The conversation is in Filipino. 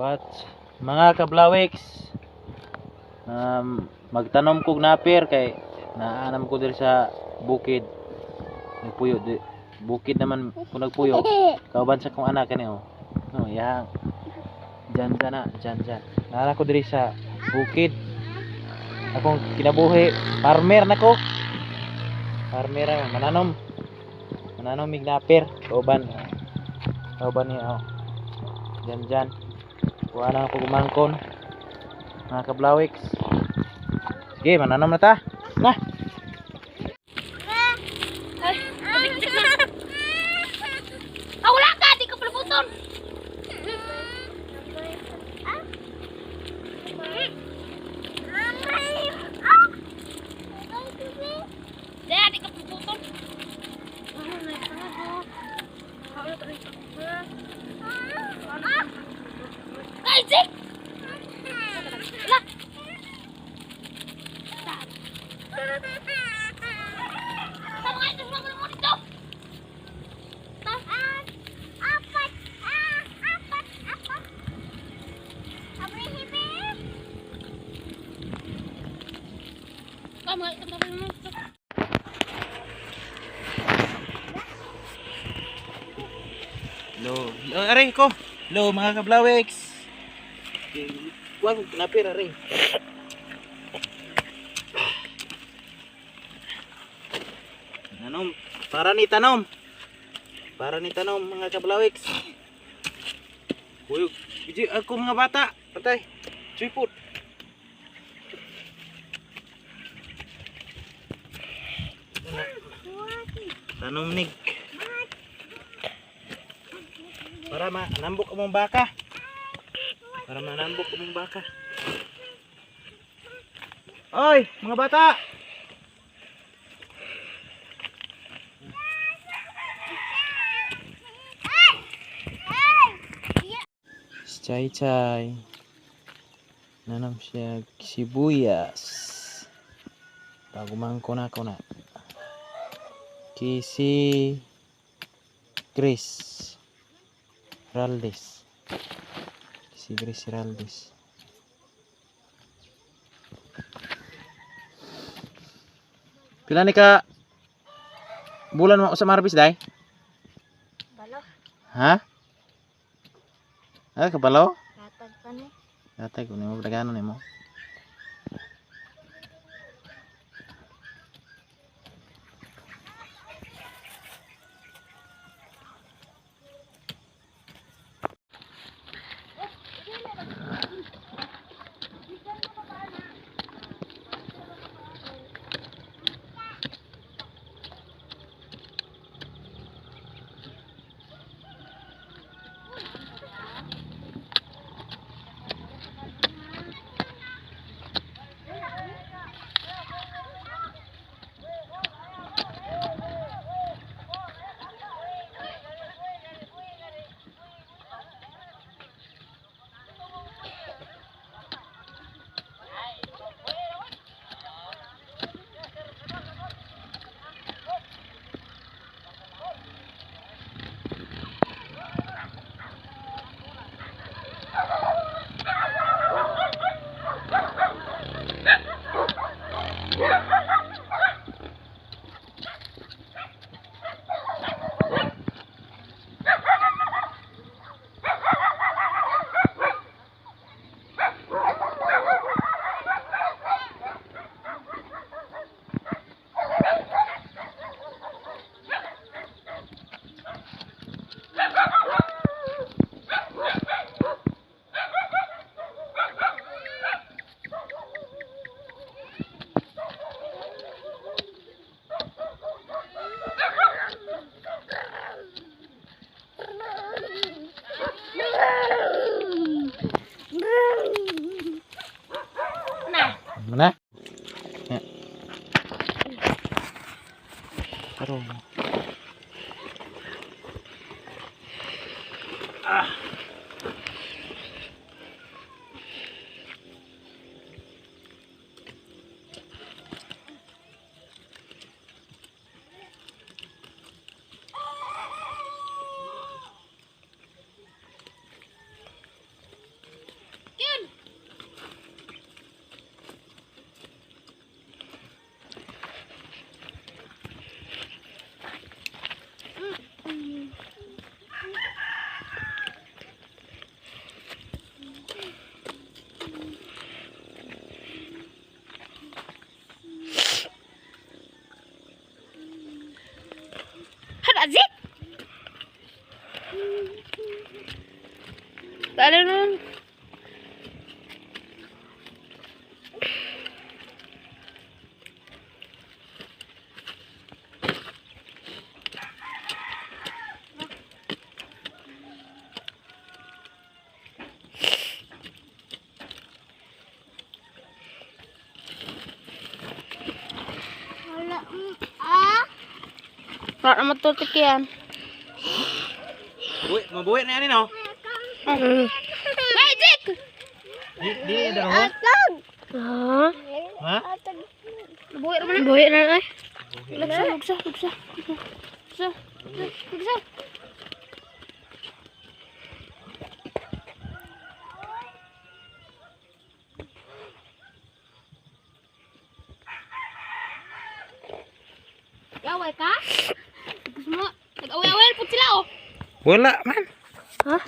What? Mga kablawiks, magtanom kog napir kay naanam ko diri sa bukid. Nagpuyo di bukid naman kung nagpuyo. Kauban sa kong anak kani oh. No, yang dyan na, dyan. Nara ko diri sa bukid. Akong kinabuhi, farmer nako. Farmer ang mananom. Mananom mig napir, kauban. Kauban niya oh. Dyan. Kuha lang ako gumangkon. Mga kablawiks. Sige, mananom na ta. Nah. Wala ka, di ka palabuton. Daya, di ka palabuton. Kaisik! Lah! Tama nga ito, mga mo dito! Apat! Abrihibir! Tama nga ito, mga mo dito! Lo, aray ko. Lo, mga kablawiks. Wag napir aray. Nanom, para ni tanom. Para ni tanom mga kablawiks. Kuyog, iji ako mga bata. Patay. Tripod. Tanom nig. Para manambok among baka. Para manambok among baka. Oy, mga bata. Chay. Nanam siya sibuyas. Pagumangko na ko na. Kisi Chris Raldis. Si Chris Raldis. Pila ni ka bulan mo sa marbis day? Balo. Ha? Ah, kabalo? Katag pa ni. Datay ko nimo dagano nimo. Mana? Ya. Taruh. Tak ada nun. Wala Wala naman tutik yan. Mabuhay na yan, no? Magic! Di ada rahon? Ha? Buhay naman. Buhay na ay. Lugsa. Away ka? Gusto mo? Nag-away-away po sila, oh. Wala, man. Hah?